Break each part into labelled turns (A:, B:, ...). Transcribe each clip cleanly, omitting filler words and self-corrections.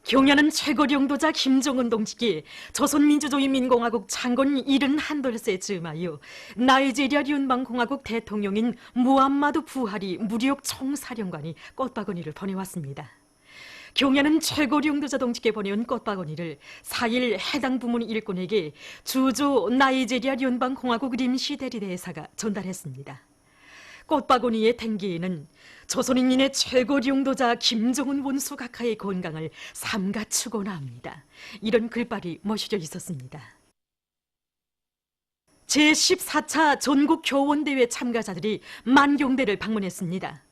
A: 경야는 최고 영도자 김정은 동지께 조선민주주의민공화국 창건 71돌세 즈음하여 나이지리아 연방공화국 대통령인 무함마드 부하리 무력 총사령관이 꽃바구니를 보내왔습니다. 경야는 최고 영도자 동지께 보내온 꽃바구니를 4일 해당 부문 일꾼에게 주조 나이지리아 연방공화국 임시대리대사가 전달했습니다. 꽃바구니의 댕기에는 조선인민의 최고 영도자 김정은 원수 각하의 건강을 삼가 축원합니다. 이런 글발이 멋있어 있었습니다. 제14차 전국교원대회 참가자들이 만경대를 방문했습니다.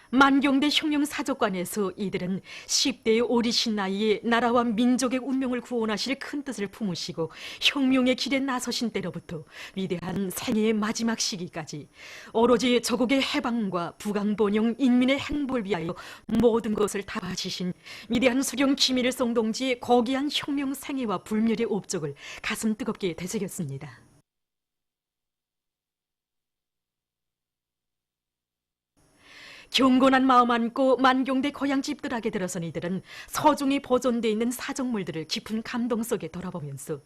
A: 만경대 혁명사족관에서 이들은 10대의 어리신 나이에 나라와 민족의 운명을 구원하실 큰 뜻을 품으시고 혁명의 길에 나서신 때로부터 위대한 생애의 마지막 시기까지 오로지 조국의 해방과 부강번영 인민의 행복을 위하여 모든 것을 다 바치신 위대한 수령 김일성 동지의 고귀한 혁명 생애와 불멸의 업적을 가슴 뜨겁게 되새겼습니다. 경건한 마음 안고 만경대 고향집들에게 들어선 이들은 서중히 보존되어 있는 사정물들을 깊은 감동 속에 돌아보면서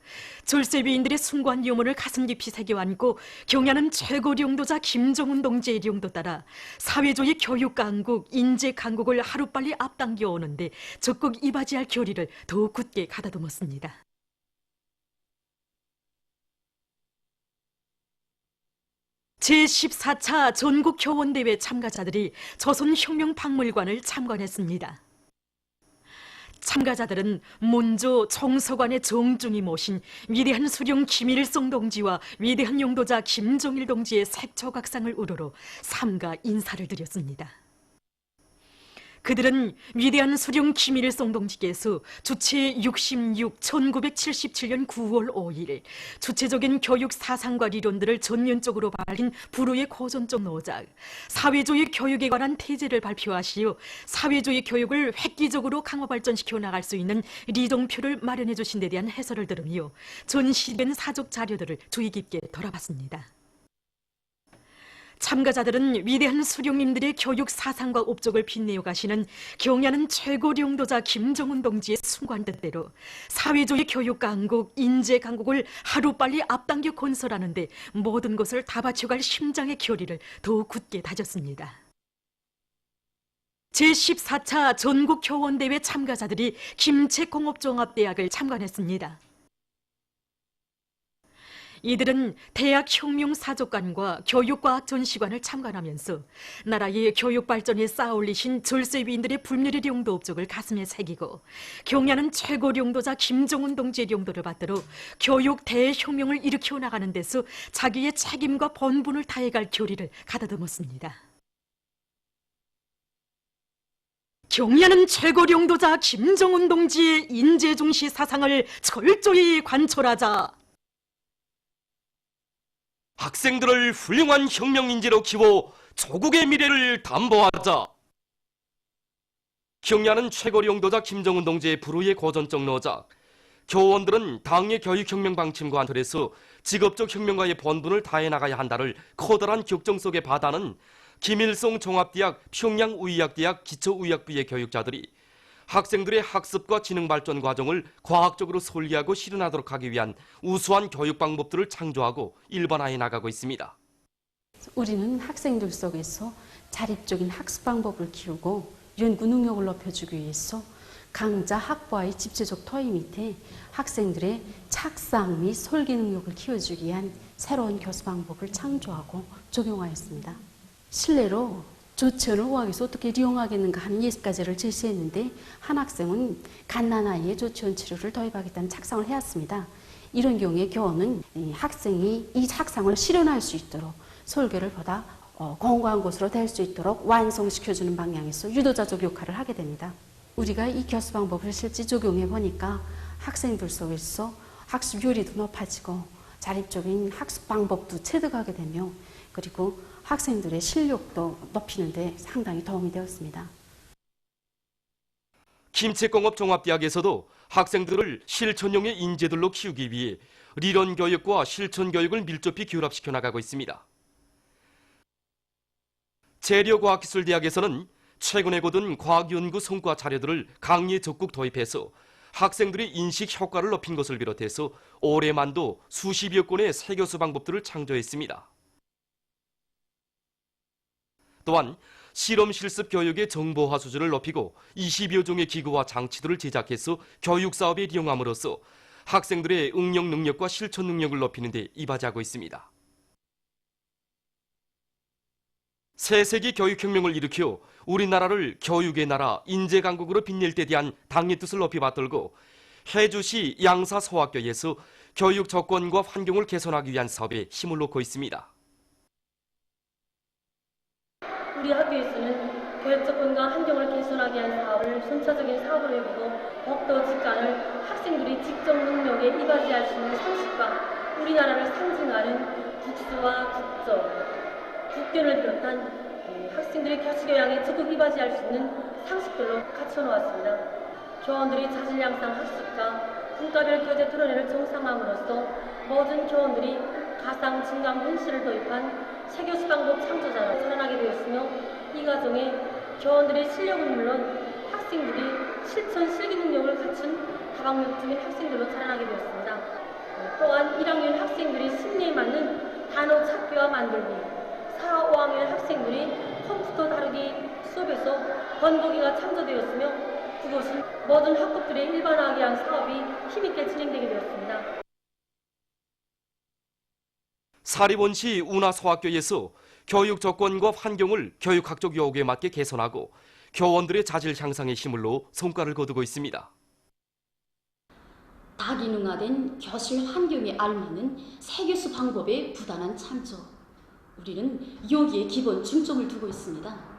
A: 졸세비인들의 숭고한 유물을 가슴 깊이 새겨 안고 경야는 최고 영도자 김정은 동지의 영도 따라 사회주의 교육 강국, 인재 강국을 하루빨리 앞당겨 오는데 적극 이바지할 결의를 더욱 굳게 가다듬었습니다. 제14차 전국교원대회 참가자들이 조선혁명박물관을 참관했습니다. 참가자들은 먼저 총서관의 정중히 모신 위대한 수령 김일성 동지와 위대한 영도자 김정일 동지의 색조각상을 우러러 삼가 인사를 드렸습니다. 그들은 위대한 수령 김일성 동지께서 주체 66, 1977년 9월 5일 주체적인 교육 사상과 리론들을 전면적으로 밝힌 불후의 고전적 노작, 사회주의 교육에 관한 태제를 발표하시어 사회주의 교육을 획기적으로 강화 발전시켜 나갈 수 있는 리정표를 마련해 주신 데 대한 해설을 들으며 전시된 사적 자료들을 주의 깊게 돌아봤습니다. 참가자들은 위대한 수령님들의 교육 사상과 업적을 빛내어 가시는 경야는 최고 영도자 김정은 동지의 숭고한 뜻대로 사회주의 교육 강국, 인재 강국을 하루빨리 앞당겨 건설하는 데 모든 것을 다 바쳐갈 심장의 결의를 더욱 굳게 다졌습니다. 제14차 전국교원대회 참가자들이 김책공업종합대학을 참관했습니다. 이들은 대학혁명사족관과 교육과학 전시관을 참관하면서 나라의 교육 발전에 쌓아올리신 절세위인들의 불멸의 영도 업적을 가슴에 새기고 경야는 최고 영도자 김정은 동지의 영도를 받들어 교육 대혁명을 일으켜 나가는 데서 자기의 책임과 본분을 다해갈 결의를 가다듬었습니다. 경야는 최고 영도자 김정은 동지의 인재중시 사상을 철저히 관철하자
B: 학생들을 훌륭한 혁명인재로 키워 조국의 미래를 담보하자. 경야는 최고 영도자 김정은 동지의 불후의 고전적 노작, 교원들은 당의 교육혁명 방침과 틀에서 직업적 혁명가의 본분을 다해 나가야 한다를 커다란 격정 속에 받아는 김일성 종합대학 평양의학대학 기초의학부의 교육자들이 학생들의 학습과 지능 발전 과정을 과학적으로 설계하고 실현하도록 하기 위한 우수한 교육 방법들을 창조하고 일반화해 나가고 있습니다.
C: 우리는 학생들 속에서 자립적인 학습 방법을 키우고 연구 능력을 높여주기 위해서 강좌 학부와의 집체적 토의 밑에 학생들의 착상 및 설계 능력을 키워주기 위한 새로운 교수 방법을 창조하고 적용하였습니다. 실내로 조치원을 의학에서 어떻게 이용하겠는가 하는 예습과제를 제시했는데 한 학생은 갓난아이의 조치원 치료를 도입하겠다는 착상을 해왔습니다. 이런 경우에 교원은 학생이 이 착상을 실현할 수 있도록 설계를 보다 공고한 것으로 될 수 있도록 완성시켜주는 방향에서 유도자적 역할을 하게 됩니다. 우리가 이 교수 방법을 실제 적용해 보니까 학생들 속에서 학습 효율도 높아지고 자립적인 학습 방법도 체득하게 되며 그리고 학생들의 실력도 높이는 데 상당히 도움이 되었습니다.
B: 김책공업종합대학에서도 학생들을 실천형의 인재들로 키우기 위해 리론 교육과 실천 교육을 밀접히 결합시켜 나가고 있습니다. 재료과학기술대학에서는 최근에 거둔 과학연구 성과 자료들을 강의에 적극 도입해서 학생들의 인식 효과를 높인 것을 비롯해서 올해만도 수십여 건의 세교수 방법들을 창조했습니다. 또한 실험 실습 교육의 정보화 수준을 높이고 20여 종의 기구와 장치들을 제작해서 교육 사업에 이용함으로써 학생들의 응용 능력과 실천 능력을 높이는 데 이바지하고 있습니다. 새 세기 교육혁명을 일으켜 우리나라를 교육의 나라, 인재강국으로 빛낼 데 대한 당의 뜻을 높이 받들고 해주시 양사소학교에서 교육 조건과 환경을 개선하기 위한 사업에 힘을 놓고 있습니다.
D: 우리 학교에서는 교육 조건과 환경을 개선하기 위한 사업을 선차적인 사업을 해보고 더욱더 직관을 학생들이 직접 능력에 이바지할 수 있는 상식과 우리나라를 상징하는 국수와 국적, 국견을 비롯한 학생들의 교수교양에 적극 이바지할 수 있는 상식들로 갖춰놓았습니다. 교원들이 자질 향상 학습과 분과별 교재 토론회를 정상화함으로써 모든 교원들이 가상, 증강, 현실을 도입한 세교수 방법 창조자로 자라나게 되었으며 이 과정에 교원들의 실력은 물론 학생들이 실천 실기 능력을 갖춘 다방면적인 학생들로 자라나게 되었습니다. 또한 1학년 학생들이 심리에 맞는 단어 찾기와 만들기, 4, 5학년 학생들이 컴퓨터 다루기 수업에서 번보기가 창조되었으며 그것은 모든 학급들의 일반화하기 위한 사업이 힘있게 진행되게 되었습니다.
B: 사립원시 운하소학교에서 교육 조건과 환경을 교육학적 요구에 맞게 개선하고 교원들의 자질 향상에 힘을 놓아 성과를 거두고 있습니다.
C: 다기능화된 교실 환경에 알맞는 세교수 방법의 부단한 참조. 우리는 여기에 기본 중점을 두고 있습니다.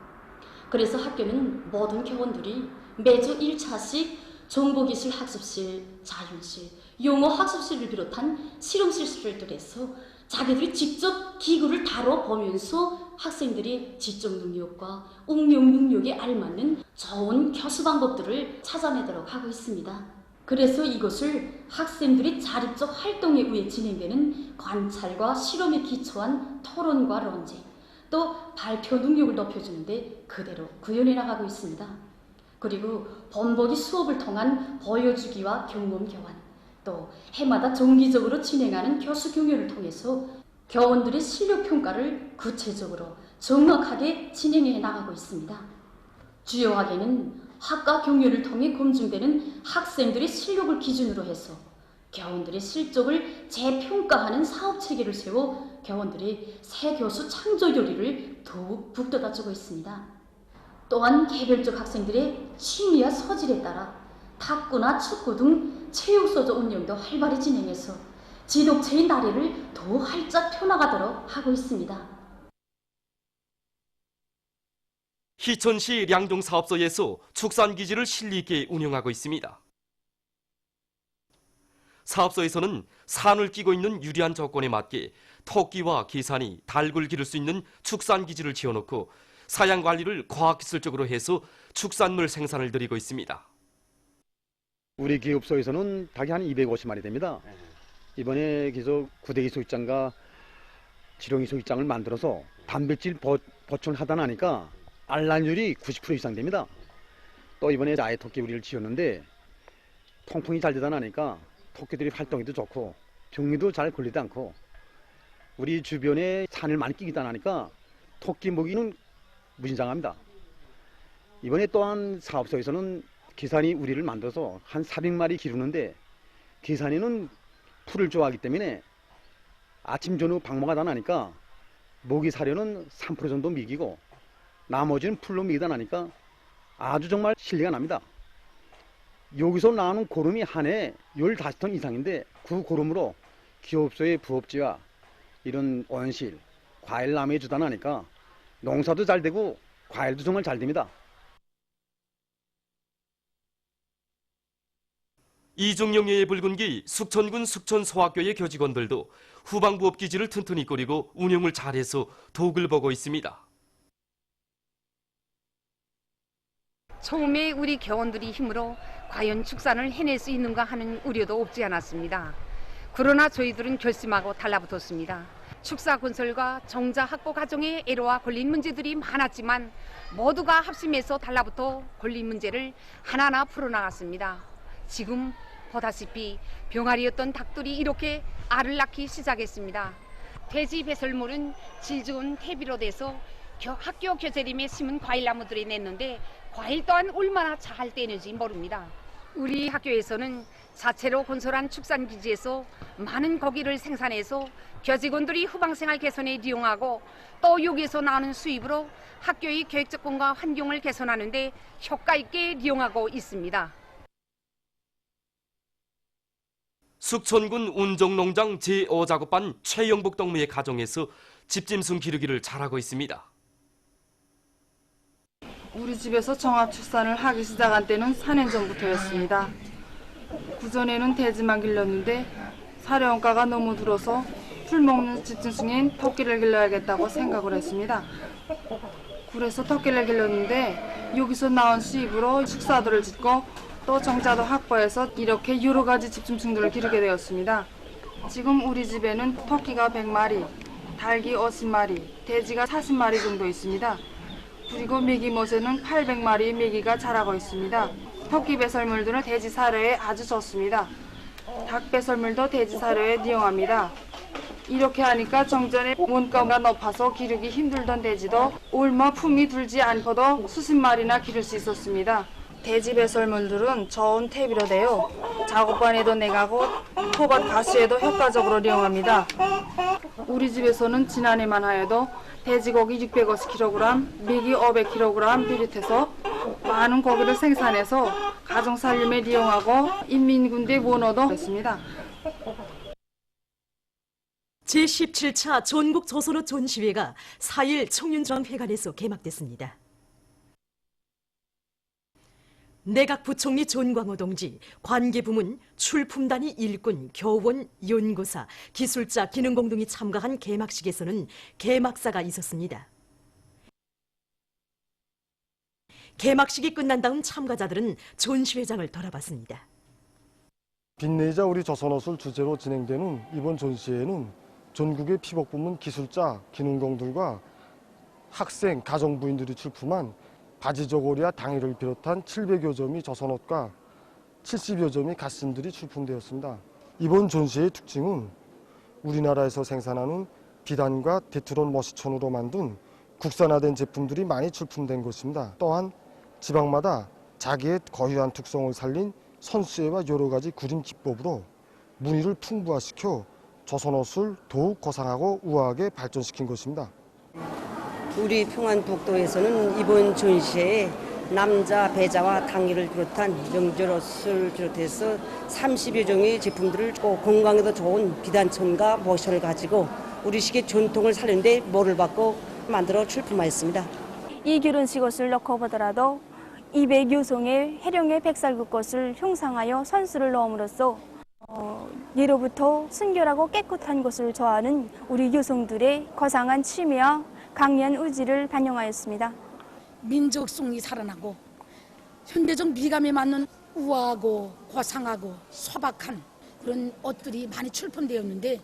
C: 그래서 학교는 모든 교원들이 매주 1차씩 정보기술 학습실, 자율실, 용어 학습실을 비롯한 실험실들에서 자기들이 직접 기구를 다뤄보면서 학생들이 지적 능력과 응용 능력에 알맞는 좋은 교수 방법들을 찾아내도록 하고 있습니다. 그래서 이것을 학생들이 자립적 활동에 의해 진행되는 관찰과 실험에 기초한 토론과 논쟁, 또 발표 능력을 높여주는 데 그대로 구현해 나가고 있습니다. 그리고 번복이 수업을 통한 보여주기와 경험 교환, 또 해마다 정기적으로 진행하는 교수 경연을 통해서 교원들의 실력 평가를 구체적으로 정확하게 진행해 나가고 있습니다. 주요하게는 학과 경연을 통해 검증되는 학생들의 실력을 기준으로 해서 교원들의 실적을 재평가하는 사업 체계를 세워 교원들의 새 교수 창조 요리를 더욱 북돋아주고 있습니다. 또한 개별적 학생들의 취미와 소질에 따라 탁구나 축구 등 체육소조 운영도 활발히 진행해서 지독체의 나래를 더 활짝 펴나가도록 하고 있습니다.
B: 희천시 량동사업소에서 축산기지를 실리 있게 운영하고 있습니다. 사업소에서는 산을 끼고 있는 유리한 조건에 맞게 토끼와 기산이 닭을 기를 수 있는 축산기지를 지어놓고 사양관리를 과학기술적으로 해서 축산물 생산을 늘리고 있습니다.
E: 우리 기업소에서는 닭이 한 250마리 됩니다. 이번에 계속 구데기 소육장과 지렁이 소육장을 만들어서 단백질 보충을 하다 나니까 알란율이 90% 이상 됩니다. 또 이번에 아예 토끼 우리를 지었는데 통풍이 잘 되다 나니까 토끼들이 활동에도 좋고 병리도 잘 걸리지 않고 우리 주변에 산을 많이 끼기다 나니까 토끼 먹이는 무진장합니다. 이번에 또한 사업소에서는 기산이 우리를 만들어서 한 400마리 기르는데 기산이는 풀을 좋아하기 때문에 아침 저녁 방목하다 나니까 모기 사료는 3% 정도 미기고 나머지는 풀로 미다 나니까 아주 정말 신뢰가 납니다. 여기서 나오는 고름이 한 해에 15톤 이상인데 그 고름으로 기업소의 부업지와 이런 온실, 과일 나무에 주다 나니까 농사도 잘 되고 과일도 정말 잘 됩니다.
B: 이중영예의 붉은기 숙천군 숙천소학교의 교직원들도 후방부 업기지를 튼튼히 꾸리고 운영을 잘해서 덕을 보고 있습니다.
F: 처음에 우리 교원들이 힘으로 과연 축산을 해낼 수 있는가 하는 우려도 없지 않았습니다. 그러나 저희들은 결심하고 달라붙었습니다. 축사 건설과 정자 확보 과정에 애로와 걸린 문제들이 많았지만 모두가 합심해서 달라붙어 걸린 문제를 하나하나 풀어나갔습니다. 지금 보다시피 병아리였던 닭들이 이렇게 알을 낳기 시작했습니다. 돼지 배설물은 질 좋은 퇴비로 돼서 학교 교재림에 심은 과일나무들이 냈는데 과일 또한 얼마나 잘 떼는지 모릅니다. 우리 학교에서는 자체로 건설한 축산기지에서 많은 고기를 생산해서 교직원들이 후방생활 개선에 이용하고 또 여기에서 나오는 수입으로 학교의 교육조건과 환경을 개선하는 데 효과 있게 이용하고 있습니다.
B: 숙천군 운정농장 제5작업반 최영복 동무의 가정에서 집짐승 기르기를 잘하고 있습니다.
G: 우리 집에서 종합축산을 하기 시작한 때는 4년 전부터였습니다. 그전에는 돼지만 길렀는데 사료원가가 너무 들어서 풀 먹는 집짐승인 토끼를 길러야겠다고 생각을 했습니다. 그래서 토끼를 길렀는데 여기서 나온 수입으로 축사들을 짓고 또 정자도 확보해서 이렇게 여러 가지 집짐승들을 기르게 되었습니다. 지금 우리 집에는 토끼가 100마리, 닭이 50마리, 돼지가 40마리 정도 있습니다. 그리고 메기못에는 800마리의 메기가 자라고 있습니다. 토끼 배설물들은 돼지 사료에 아주 좋습니다. 닭 배설물도 돼지 사료에 이용합니다. 이렇게 하니까 정전에 원가가 높아서 기르기 힘들던 돼지도 얼마 품이 들지 않고도 수십 마리나 기를 수 있었습니다. 돼지 배설물들은 좋은 퇴비로 되어 작업반에도 내가고 토밭 가수에도 효과적으로 이용합니다. 우리 집에서는 지난해만 하여도 돼지고기 650kg, 메기 500kg 비롯해서 많은 고기를 생산해서 가정살림에 이용하고 인민군대 원호도 했습니다.
A: 제17차 전국 조선어 전시회가 4일 청년중앙회관에서 개막됐습니다. 내각 부총리 존광호 동지, 관계부문, 출품단위 일꾼, 교원, 연구사, 기술자, 기능공 등이 참가한 개막식에서는 개막사가 있었습니다. 개막식이 끝난 다음 참가자들은 전시회장을 돌아봤습니다.
H: 빛내자 우리 조선어술 주제로 진행되는 이번 전시회는 전국의 피복부문 기술자, 기능공들과 학생, 가정부인들이 출품한 바지저고리와 당의를 비롯한 700여 점이 조선옷과 70여 점이 갓신들이 출품되었습니다. 이번 전시회의 특징은 우리나라에서 생산하는 비단과 테트론 머시천으로 만든 국산화된 제품들이 많이 출품된 것입니다. 또한 지방마다 자기의 고유한 특성을 살린 선수회와 여러 가지 그림 기법으로 무늬를 풍부화시켜 조선옷을 더욱 고상하고 우아하게 발전시킨 것입니다.
I: 우리 평안북도에서는 이번 전시회에 남자 배자와 당의를 비롯한 명절옷을 비롯해서 30여 종의 제품들을 건강에도 좋은 비단천과 모션을 가지고 우리식의 전통을 살리는데 모를 받고 만들어 출품하였습니다.
J: 이 결혼식 옷을 넣고 보더라도 200여 송의 해령의 백살국꽃을 형상하여 선수를 넣음으로써 예로부터 순결하고 깨끗한 것을 좋아하는 우리 여성들의 거상한 취미와 강렬한 의지를 반영하였습니다.
K: 민족성이 살아나고 현대적 미감에 맞는 우아하고 고상하고 소박한 그런 옷들이 많이 출품되었는데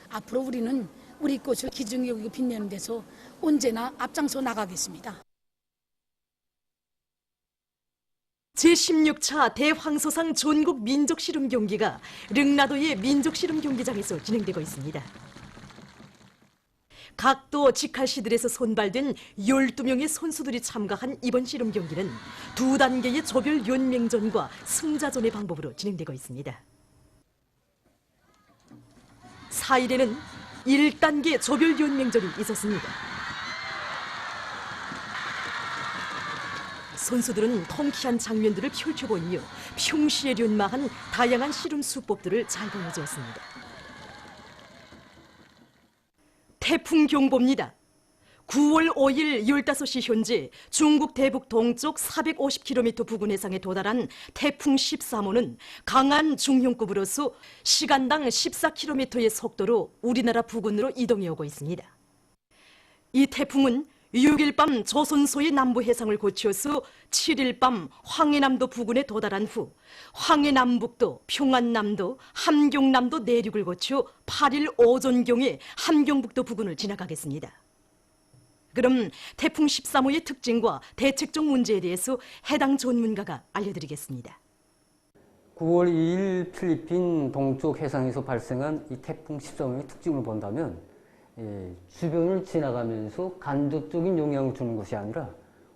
K: 앞으로 우리는 우리 꽃을 기중에 여기고 빛내는 데서 언제나 앞장서 나가겠습니다.
A: 제16차 대황소상 전국 민족씨름 경기가 릉나도의 민족씨름 경기장에서 진행되고 있습니다. 각도 직할시들에서 선발된 12명의 선수들이 참가한 이번 씨름 경기는 두 단계의 조별 연맹전과 승자전의 방법으로 진행되고 있습니다. 4일에는 1단계 조별 연맹전이 있었습니다. 선수들은 통쾌한 장면들을 펼쳐보이며 평시에 연마한 다양한 씨름 수법들을 잘 보여주었습니다. 태풍 경보입니다. 9월 5일 15시 현재 중국 대북 동쪽 450km 부근 해상에 도달한 태풍 13호는 강한 중형급으로서 시간당 14km의 속도로 우리나라 부근으로 이동해 오고 있습니다. 이 태풍은 6일 밤 조선소의 남부 해상을 거쳐서 7일 밤 황해남도 부근에 도달한 후 황해남북도, 평안남도, 함경남도 내륙을 거쳐 8일 오전경에 함경북도 부근을 지나가겠습니다. 그럼 태풍 13호의 특징과 대책적 문제에 대해서 해당 전문가가 알려드리겠습니다.
L: 9월 2일 필리핀 동쪽 해상에서 발생한 이 태풍 13호의 특징을 본다면 주변을 지나가면서 간접적인 영향을 주는 것이 아니라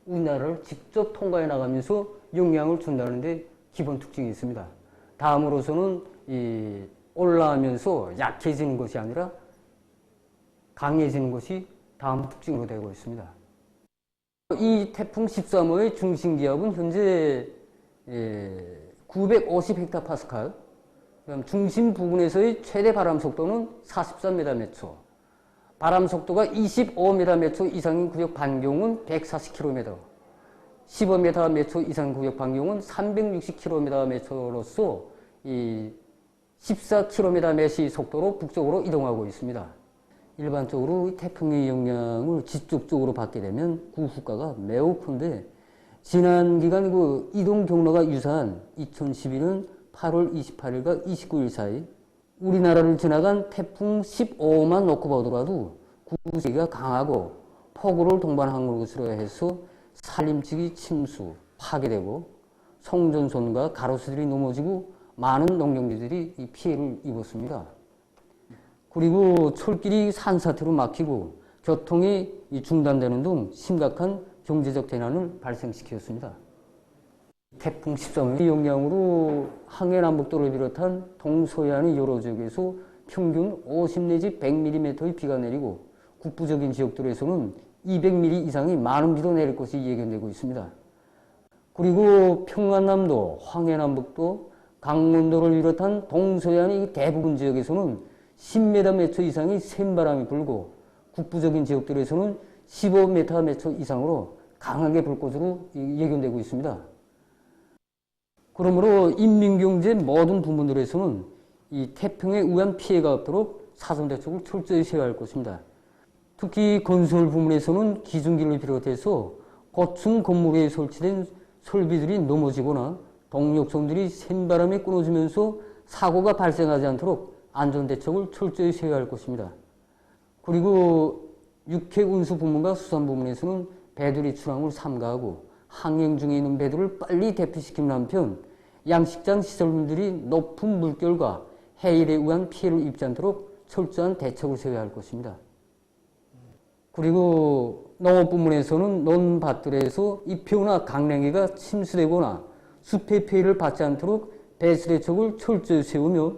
L: 우리나라를 직접 통과해 나가면서 영향을 준다는 데 기본 특징이 있습니다. 다음으로서는 올라가면서 약해지는 것이 아니라 강해지는 것이 다음 특징으로 되고 있습니다. 이 태풍 13호의 중심기압은 현재 950헥타파스칼, 중심 부근에서의 최대 바람 속도는 43m/초, 바람 속도가 25m/초 이상인 구역 반경은 140km, 15m/초 이상 구역 반경은 360km/h로서 14km/h 속도로 북쪽으로 이동하고 있습니다. 일반적으로 태풍의 영향을 직접적으로 받게 되면 그 후과가 매우 큰데, 지난 기간 그 이동 경로가 유사한 2012년 8월 28일과 29일 사이 우리나라를 지나간 태풍 15호만 놓고 보더라도 구세기가 강하고 폭우를 동반한 것으로 해서 산림지기 침수, 파괴되고 송전선과 가로수들이 넘어지고 많은 농경지들이 이 피해를 입었습니다. 그리고 철길이 산사태로 막히고 교통이 중단되는 등 심각한 경제적 대난을 발생시켰습니다. 태풍 13호의 영향으로 황해남북도를 비롯한 동서해안의 여러 지역에서 평균 50 내지 100mm의 비가 내리고 북부적인 지역들에서는 200mm 이상의 많은 비도 내릴 것이 예견되고 있습니다. 그리고 평안남도, 황해남북도, 강원도를 비롯한 동서해안의 대부분 지역에서는 10m/초 이상의 센 바람이 불고 북부적인 지역들에서는 15m/초 이상으로 강하게 불 것으로 예견되고 있습니다. 그러므로 인민경제 모든 부문들에서는 이 태풍에 의한 피해가 없도록 사전대책을 철저히 세워야 할 것입니다. 특히 건설 부문에서는 기중기를 비롯해서 고층 건물에 설치된 설비들이 넘어지거나 동력선들이 센 바람에 끊어지면서 사고가 발생하지 않도록 안전대책을 철저히 세워야 할 것입니다. 그리고 육해운수 부문과 수산 부문에서는 배들이 출항을 삼가하고 항행 중에 있는 배들을 빨리 대피시키는 한편 양식장 시설물들이 높은 물결과 해일에 의한 피해를 입지 않도록 철저한 대책을 세워야 할 것입니다. 그리고 농업 부문에서는 논밭들에서 잎효나 강냉이가 침수되거나 숲의 피해를 받지 않도록 배수 대책을 철저히 세우며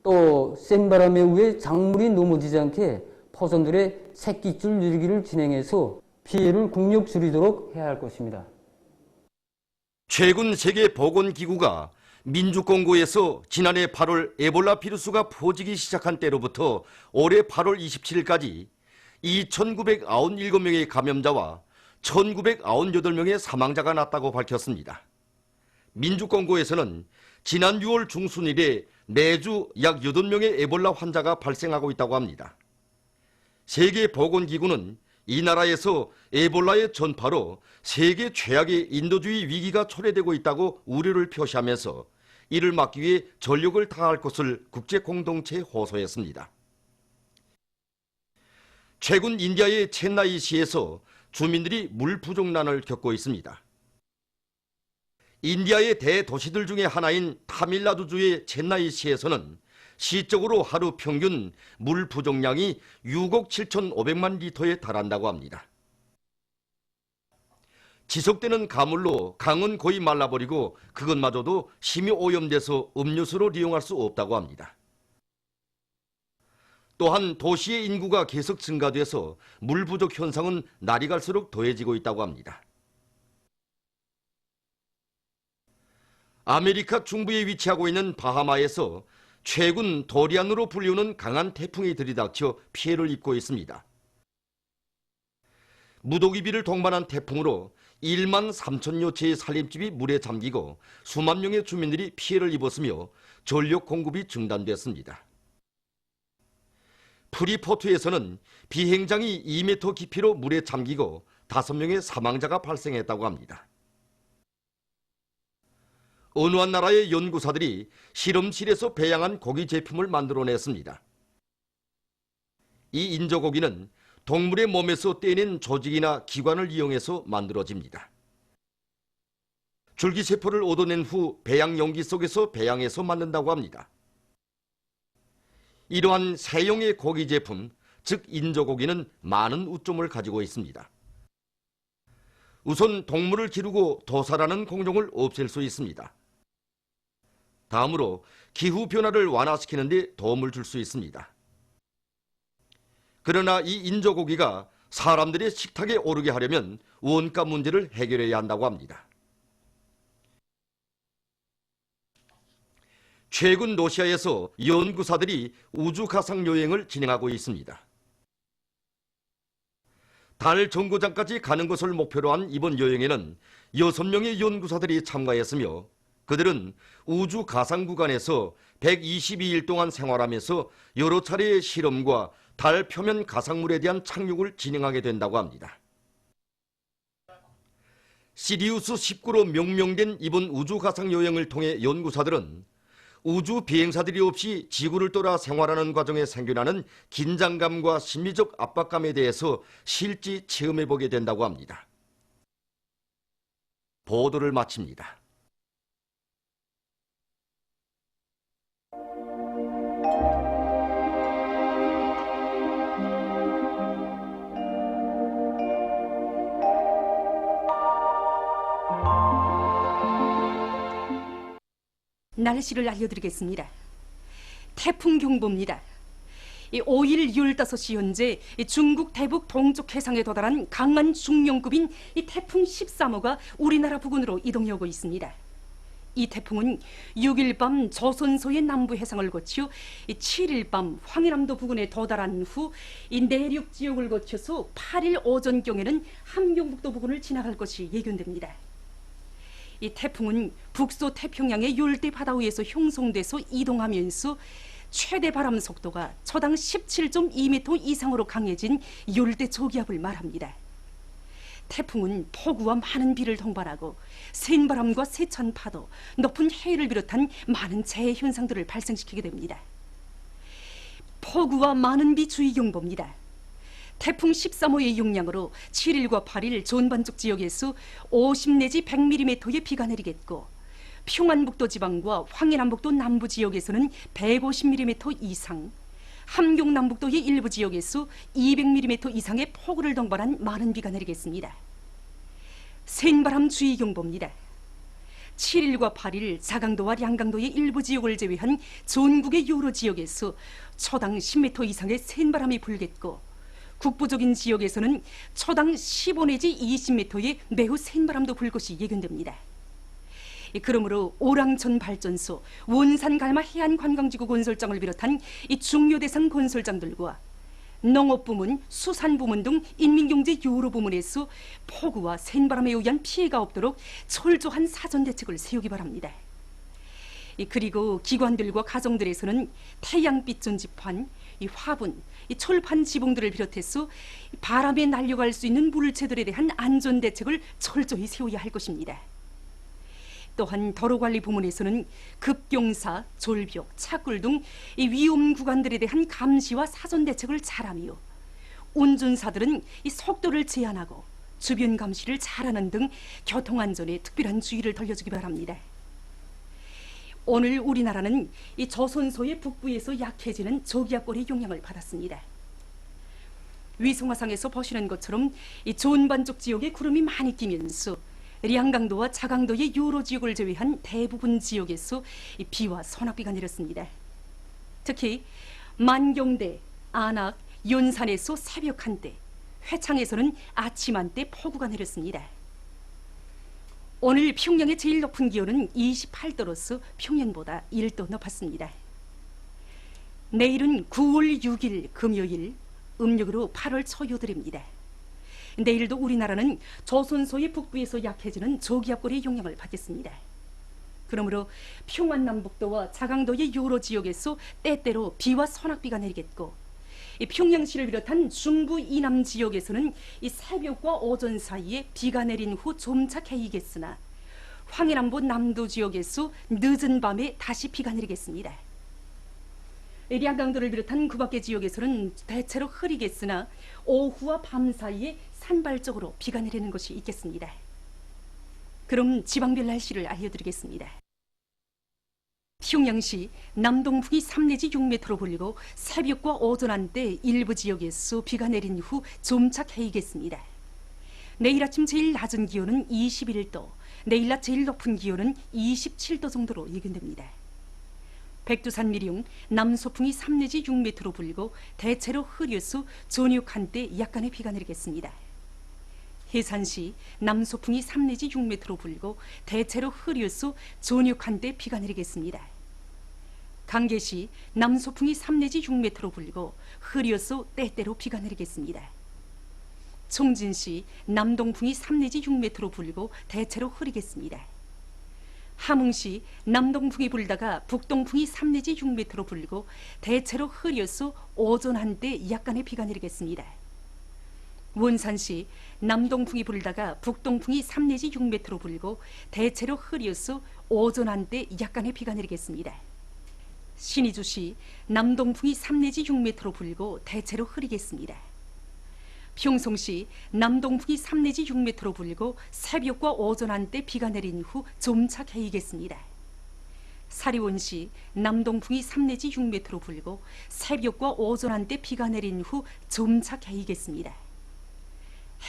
L: 또 센 바람에 의해 작물이 넘어지지 않게 포선들의 새끼줄 유기를 진행해서 피해를 국력 줄이도록 해야 할 것입니다.
B: 최근 세계보건기구가 민주공고에서 지난해 8월 에볼라 비루스가 퍼지기 시작한 때로부터 올해 8월 27일까지 2,997명의 감염자와 1,998명의 사망자가 났다고 밝혔습니다. 민주공고에서는 지난 6월 중순 이래 매주 약 8명의 에볼라 환자가 발생하고 있다고 합니다. 세계보건기구는 이 나라에서 에볼라의 전파로 세계 최악의 인도주의 위기가 초래되고 있다고 우려를 표시하면서 이를 막기 위해 전력을 다할 것을 국제공동체에 호소했습니다. 최근 인디아의 첸나이시에서 주민들이 물 부족난을 겪고 있습니다. 인디아의 대도시들 중에 하나인 타밀나두주의 첸나이시에서는 시적으로 하루 평균 물 부족량이 6억 7,500만 리터에 달한다고 합니다. 지속되는 가물로 강은 거의 말라버리고 그것마저도 심히 오염돼서 음료수로 이용할 수 없다고 합니다. 또한 도시의 인구가 계속 증가돼서 물 부족 현상은 날이 갈수록 더해지고 있다고 합니다. 아메리카 중부에 위치하고 있는 바하마에서 최근 도리안으로 불리우는 강한 태풍이 들이닥쳐 피해를 입고 있습니다. 무더기비를 동반한 태풍으로 1만 3천여 채의 살림집이 물에 잠기고 수만 명의 주민들이 피해를 입었으며 전력 공급이 중단됐습니다. 프리포트에서는 비행장이 2m 깊이로 물에 잠기고
M: 5명의 사망자가 발생했다고 합니다. 어느 한 나라의 연구사들이 실험실에서 배양한 고기 제품을 만들어냈습니다. 이 인조고기는 동물의 몸에서 떼낸 조직이나 기관을 이용해서 만들어집니다. 줄기세포를 얻어낸 후 배양 용기 속에서 배양해서 만든다고 합니다. 이러한 새용의 고기 제품, 즉 인조고기는 많은 우점을 가지고 있습니다. 우선 동물을 기르고 도살하는 공정을 없앨 수 있습니다. 다음으로 기후변화를 완화시키는 데 도움을 줄 수 있습니다. 그러나 이 인조고기가 사람들의 식탁에 오르게 하려면 원가 문제를 해결해야 한다고 합니다. 최근 러시아에서 연구사들이 우주 가상 여행을 진행하고 있습니다. 달 정거장까지 가는 것을 목표로 한 이번 여행에는 6명의 연구사들이 참가했으며 그들은 우주 가상 구간에서 122일 동안 생활하면서 여러 차례의 실험과 달 표면 가상물에 대한 착륙을 진행하게 된다고 합니다. 시리우스 19로 명명된 이번 우주 가상 여행을 통해 연구사들은 우주 비행사들이 없이 지구를 떠나 생활하는 과정에 생겨나는 긴장감과 심리적 압박감에 대해서 실제 체험해보게 된다고 합니다. 보도를 마칩니다.
A: 날씨를 알려드리겠습니다. 태풍 경보입니다. 5일 15시 현재 중국 대북 동쪽 해상에 도달한 강한 중형급인 이 태풍 13호가 우리나라 부근으로 이동하고 있습니다. 이 태풍은 6일 밤 조선소의 남부 해상을 거쳐 7일 밤 황해남도 부근에 도달한 후 이 내륙 지역을 거쳐서 8일 오전경에는 함경북도 부근을 지나갈 것이 예견됩니다. 이 태풍은 북서 태평양의 열대 바다 위에서 형성돼서 이동하면서 최대 바람 속도가 초당 17.2m 이상으로 강해진 열대 저기압을 말합니다. 태풍은 폭우와 많은 비를 동반하고 센 바람과 세찬 파도, 높은 해일을 비롯한 많은 재해 현상들을 발생시키게 됩니다. 폭우와 많은 비 주의경보입니다. 태풍 13호의 영향으로 7일과 8일 전반적 지역에서 50 내지 100mm의 비가 내리겠고 평안북도 지방과 황해남북도 남부 지역에서는 150mm 이상, 함경남북도의 일부 지역에서 200mm 이상의 폭우를 동반한 많은 비가 내리겠습니다. 센바람 주의경보입니다. 7일과 8일 자강도와 량강도의 일부 지역을 제외한 전국의 여러 지역에서 초당 10m 이상의 센바람이 불겠고 국부적인 지역에서는 초당 15 내지 20m의 매우 센 바람도 불 것이 예견됩니다. 그러므로 오랑천 발전소, 원산 갈마 해안관광지구 건설장을 비롯한 이 중요 대상 건설장들과 농업부문, 수산부문 등 인민경제 여러 부문에서 폭우와 센 바람에 의한 피해가 없도록 철저한 사전 대책을 세우기 바랍니다. 그리고 기관들과 가정들에서는 태양빛 전지판, 이 화분, 이 철판 지붕들을 비롯해서 바람에 날려갈 수 있는 물체들에 대한 안전 대책을 철저히 세워야 할 것입니다. 또한 도로관리 부문에서는 급경사, 절벽, 차굴 등 이 위험 구간들에 대한 감시와 사전 대책을 잘하며 운전사들은 이 속도를 제한하고 주변 감시를 잘하는 등 교통안전에 특별한 주의를 돌려주기 바랍니다. 오늘 우리나라는 이 조선소의 북부에서 약해지는 저기압골의 영향을 받았습니다. 위성화상에서 보시는 것처럼 이 전반적 지역에 구름이 많이 끼면서 량강도와 자강도의 여러 지역을 제외한 대부분 지역에서 이 비와 소낙비가 내렸습니다. 특히 만경대, 안악, 연산에서 새벽 한때, 회창에서는 아침 한때 폭우가 내렸습니다. 오늘 평양의 제일 높은 기온은 28도로서 평년보다 1도 높았습니다. 내일은 9월 6일 금요일, 음력으로 8월 초여들입니다. 내일도 우리나라는 조선소의 북부에서 약해지는 저기압골의 영향을 받겠습니다. 그러므로 평안남북도와 자강도의 여러 지역에서 때때로 비와 소낙비가 내리겠고
N: 이 평양시를 비롯한 중부 이남 지역에서는 이 새벽과 오전 사이에 비가 내린 후 점차 개이겠으나 황해남도 남도 지역에서 늦은 밤에 다시 비가 내리겠습니다. 량강도를 비롯한 그 밖의 지역에서는 대체로 흐리겠으나 오후와 밤 사이에 산발적으로 비가 내리는 것이 있겠습니다. 그럼 지방별 날씨를 알려드리겠습니다. 평양시 남동풍이 3 내지 6m로 불리고 새벽과 오전 한때 일부 지역에서 비가 내린 후 점차 개이겠습니다. 내일 아침 제일 낮은 기온은 21도, 내일 낮 제일 높은 기온은 27도 정도로 예견됩니다. 백두산 미령 남소풍이 3 내지 6m로 불고 대체로 흐려서 저녁 한때 약간의 비가 내리겠습니다. 해산시 남소풍이 3 내지 6m로 불고 대체로 흐려서 저녁 한때 비가 내리겠습니다. 강계시 남소풍이 3 내지 6m로 불고 흐려서 때때로 비가 내리겠습니다. 총진시 남동풍이 3 내지 6m로 불고 대체로 흐리겠습니다. 함흥시 남동풍이 불다가 북동풍이 3 내지 6m로 불고 대체로 흐려서 오전 한때 약간의 비가 내리겠습니다. 원산시 남동풍이 불다가 북동풍이 3 내지 6m로 불고 대체로 흐려서 오전 한때 약간의 비가 내리겠습니다. 신의주시 남동풍이 3 내지 6m로 불고 대체로 흐리겠습니다. 평송시 남동풍이 3 내지 6m로 불고 새벽과 오전 한때 비가 내린 후 점차 개이겠습니다. 사리원시 남동풍이 3 내지 6m로 불고 새벽과 오전 한때 비가 내린 후 점차 개이겠습니다.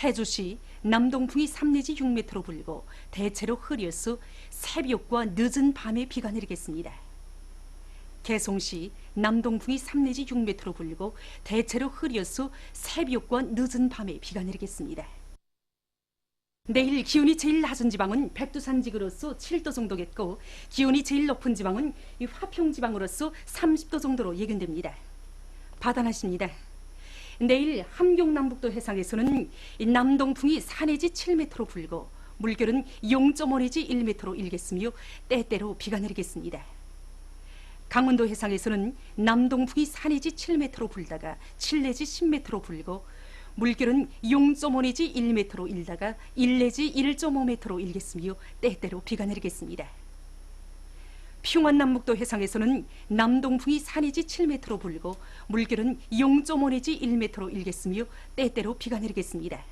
N: 해주시 남동풍이 3 내지 6m로 불고 대체로 흐려서 새벽과 늦은 밤에 비가 내리겠습니다. 개송시 남동풍이 3 내지 6m로 불고 대체로 흐려서 새벽과 늦은 밤에 비가 내리겠습니다. 내일 기온이 제일 낮은 지방은 백두산 지구로서 7도 정도겠고 기온이 제일 높은 지방은 이 화평 지방으로서 30도 정도로 예견됩니다. 바다날씨입니다. 내일 함경남북도 해상에서는 이 남동풍이 4 내지 7m로 불고 물결은 0.5 내지 1m로 일겠으며 때때로 비가 내리겠습니다. 강원도 해상에서는 남동풍이 4 내지 7m로 불다가 7 내지 10m로 불고 물결은 0.5 내지 1m로 일다가 1 내지 1.5m로 일겠으며 때때로 비가 내리겠습니다. 평안남북도 해상에서는 남동풍이 4 내지 7m로 불고 물결은 0.5 내지 1m로 일겠으며 때때로 비가 내리겠습니다.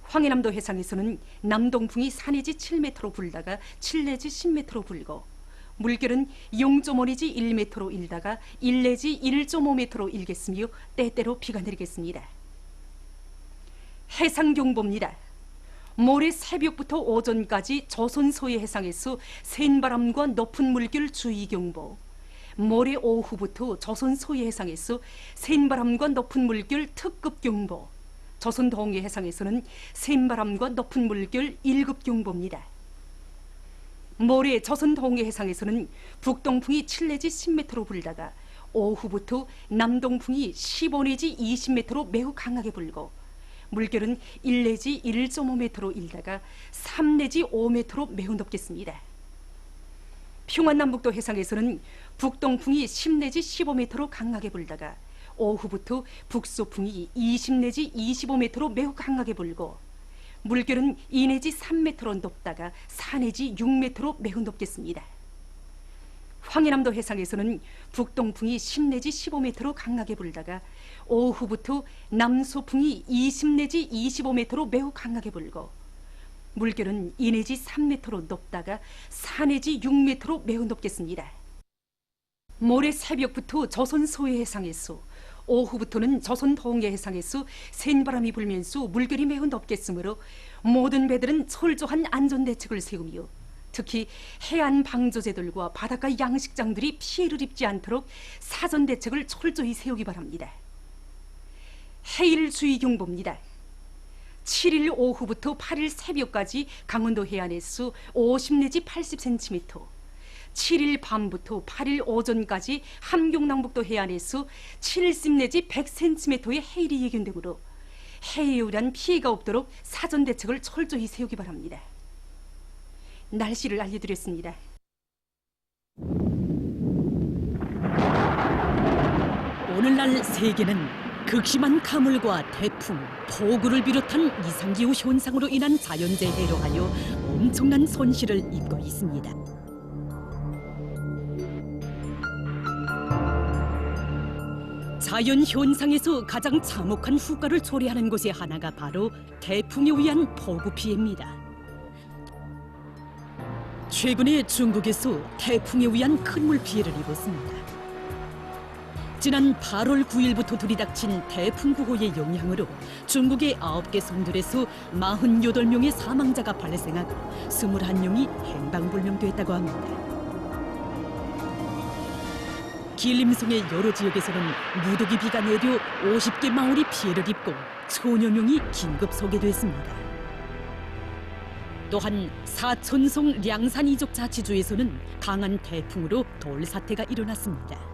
N: 황해남도 해상에서는 남동풍이 4 내지 7m로 불다가 7 내지 10m로 불고 물결은 0.5 내지 1m로 일다가 1 내지 1.5m로 일겠으며 때때로 비가 내리겠습니다. 해상경보입니다. 모레 새벽부터 오전까지 조선 서해 해상에서 센 바람과 높은 물결 주의경보, 모레 오후부터 조선 서해 해상에서 센 바람과 높은 물결 특급경보, 조선 동해 해상에서는 센 바람과 높은 물결 1급 경보입니다. 모레 조선 동해 해상에서는 북동풍이 7 내지 10m로 불다가 오후부터 남동풍이 15 내지 20m로 매우 강하게 불고 물결은 1 내지 1.5m로 일다가 3 내지 5m로 매우 높겠습니다. 평안남북도 해상에서는 북동풍이 10 내지 15m로 강하게 불다가 오후부터 북소풍이 20 내지 25m로 매우 강하게 불고 물결은 2 내지 3m로 높다가 4 내지 6m로 매우 높겠습니다. 황해남도 해상에서는 북동풍이 10 내지 15m로 강하게 불다가 오후부터 남소풍이 20 내지 25m로 매우 강하게 불고 물결은 2 내지 3m로 높다가 4 내지 6m로 매우 높겠습니다. 모레 새벽부터 조선 서해 해상에서 오후부터는 조선 동해 해상에서 센 바람이 불면서 물결이 매우 높겠으므로 모든 배들은 철저한 안전대책을 세우며 특히 해안 방조제들과 바닷가 양식장들이 피해를 입지 않도록 사전대책을 철저히 세우기 바랍니다. 해일주의경보입니다. 7일 오후부터 8일 새벽까지 강원도 해안에서 50 내지 80cm, 7일 밤부터 8일 오전까지 함경남북도 해안에서 70 내지 100cm의 해일이 예견되므로 해에 의한 피해가 없도록 사전대책을 철저히 세우기 바랍니다. 날씨를 알려드렸습니다.
O: 오늘날 세계는 극심한 가물과 태풍, 폭우를 비롯한 이상기후 현상으로 인한 자연재해로 하여 엄청난 손실을 입고 있습니다. 자연 현상에서 가장 참혹한 후과를 초래하는 곳의 하나가 바로 태풍에 의한 폭우 피해입니다. 최근에 중국에서 태풍에 의한 큰 물 피해를 입었습니다. 지난 8월 9일부터 들이닥친 태풍 9호의 영향으로 중국의 9개 성들에서 48명의 사망자가 발생하고 21명이 행방불명됐다고 합니다. 길림성의 여러 지역에서는 무더기 비가 내려 50개 마을이 피해를 입고 1000여 명이 긴급 소개됐습니다. 또한 사천성 량산 이족 자치주에서는 강한 태풍으로 돌 사태가 일어났습니다.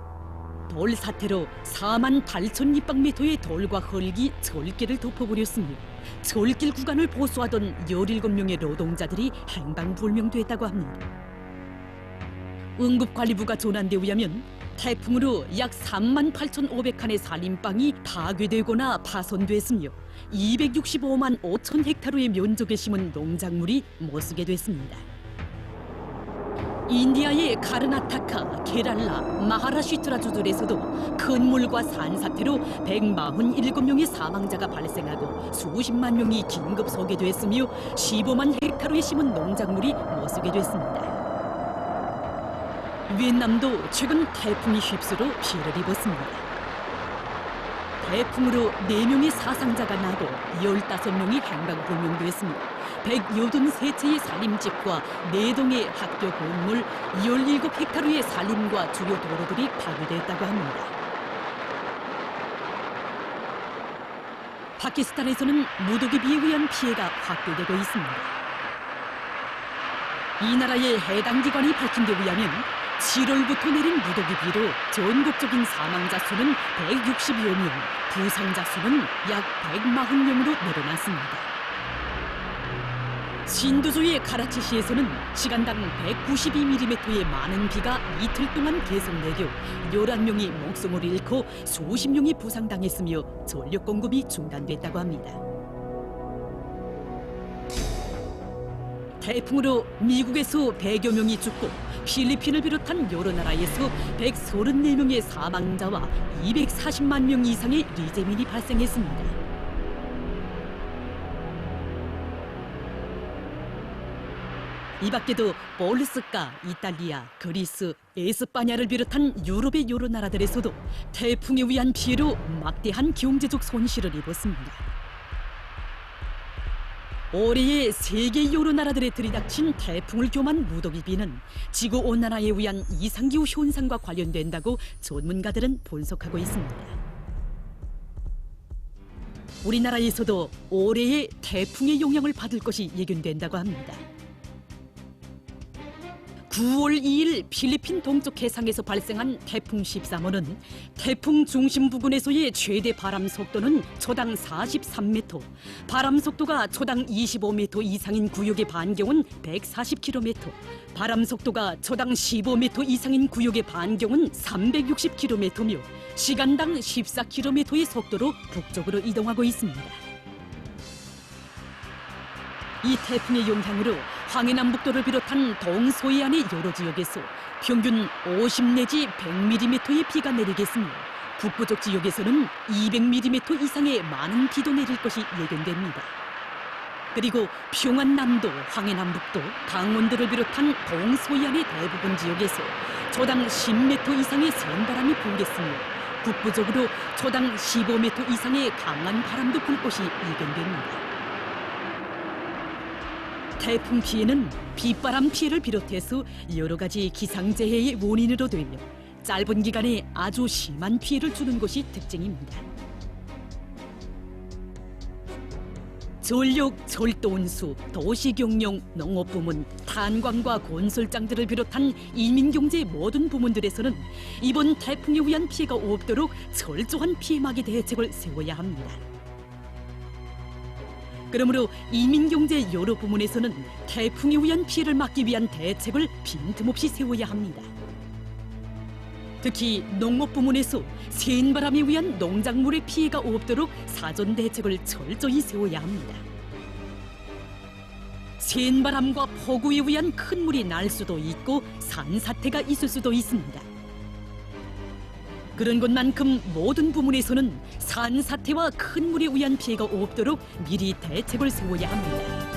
O: 돌 사태로 4만 8천立方미터의 돌과 흙이 절길을 덮어버렸으며 절길 구간을 보수하던 17명의 노동자들이 행방불명됐다고 합니다. 응급관리부가 전한 데 의하면 태풍으로 약 3만 8,500칸의 산림방이 파괴되거나 파손됐으며 265만 5천 헥타르의 면적에 심은 농작물이 못쓰게 됐습니다. 인디아의 카르나타카, 케랄라, 마하라슈트라 주들에서도 큰 물과 산사태로 147명의 사망자가 발생하고 수십만 명이 긴급 소개됐으며 15만 헥타르에 심은 농작물이 못쓰게 됐습니다. 위엔남도 최근 태풍이 휩쓸어 피해를 입었습니다. 태풍으로 4명의 사상자가 나고 15명이 행방불명됐으며 183채의 산림집과 4동의 학교 건물, 17헥타르의 산림과 주요 도로들이 파괴됐다고 합니다. 파키스탄에서는 무더기 비에 의한 피해가 확대되고 있습니다. 이 나라의 해당 기관이 밝힌 데 의하면 7월부터 내린 무더기 비로 전국적인 사망자 수는 160여 명, 부상자 수는 약 140명으로 늘어났습니다. 신도주의 카라치시에서는 시간당 192mm의 많은 비가 이틀 동안 계속 내려 11명이 목숨을 잃고 수십 명이 부상당했으며 전력 공급이 중단됐다고 합니다. 태풍으로 미국에서 100여 명이 죽고 필리핀을 비롯한 여러 나라에서 134명의 사망자와 240만 명 이상의 리재민이 발생했습니다. 이 밖에도 볼스카, 이탈리아, 그리스, 에스파냐를 비롯한 유럽의 여러 나라들에서도 태풍에 의한 피해로 막대한 경제적 손실을 입었습니다. 올해의 세계 여러 나라들에 들이닥친 태풍을 겸한 무더기 비는 지구온난화에 의한 이상기후 현상과 관련된다고 전문가들은 분석하고 있습니다. 우리나라에서도 올해의 태풍의 영향을 받을 것이 예견된다고 합니다. 9월 2일 필리핀 동쪽 해상에서 발생한 태풍 13호는 태풍 중심 부근에서의 최대 바람 속도는 초당 43m, 바람 속도가 초당 25m 이상인 구역의 반경은 140km, 바람 속도가 초당 15m 이상인 구역의 반경은 360km며 시간당 14km의 속도로 북쪽으로 이동하고 있습니다. 이 태풍의 영향으로 황해남북도를 비롯한 동서해안의 여러 지역에서 평균 50 내지 100mm의 비가 내리겠으며 북부쪽 지역에서는 200mm 이상의 많은 비도 내릴 것이 예견됩니다. 그리고 평안남도, 황해남북도, 강원도를 비롯한 동서해안의 대부분 지역에서 초당 10m 이상의 센바람이 불겠으며 북부적으로 초당 15m 이상의 강한 바람도 불 것이 예견됩니다. 태풍 피해는 빗바람 피해를 비롯해서 여러 가지 기상재해의 원인으로 되며 짧은 기간에 아주 심한 피해를 주는 것이 특징입니다. 전력, 철도운수, 도시경영, 농업부문, 탄광과 건설장들을 비롯한 인민경제의 모든 부문들에서는 이번 태풍에 의한 피해가 없도록 철저한 피해막이 대책을 세워야 합니다. 그러므로 인민경제 여러 부문에서는 태풍에 의한 피해를 막기 위한 대책을 빈틈없이 세워야 합니다. 특히 농업 부문에서 센바람에 의한 농작물의 피해가 없도록 사전 대책을 철저히 세워야 합니다. 센바람과 폭우에 의한 큰 물이 날 수도 있고 산사태가 있을 수도 있습니다. 그런 것만큼 모든 부문에서는 산사태와 큰 물에 의한 피해가 없도록 미리 대책을 세워야 합니다.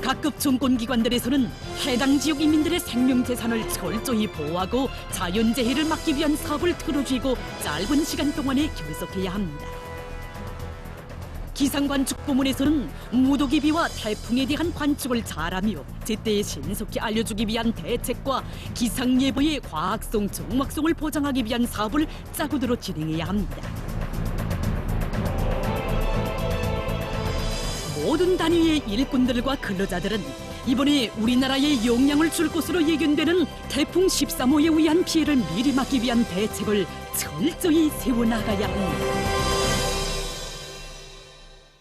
O: 각급 정권기관들에서는 해당 지역 인민들의 생명재산을 철저히 보호하고 자연재해를 막기 위한 사업을 틀어쥐고 짧은 시간 동안에 결석해야 합니다. 기상관측 부문에서는 무더기비와 태풍에 대한 관측을 잘하며 제때 신속히 알려주기 위한 대책과 기상예보의 과학성, 정확성을 보장하기 위한 사업을 짜고들어 진행해야 합니다. 모든 단위의 일꾼들과 근로자들은 이번에 우리나라에 영향을 줄 것으로 예견되는 태풍 13호에 의한 피해를 미리 막기 위한 대책을 철저히 세워나가야 합니다.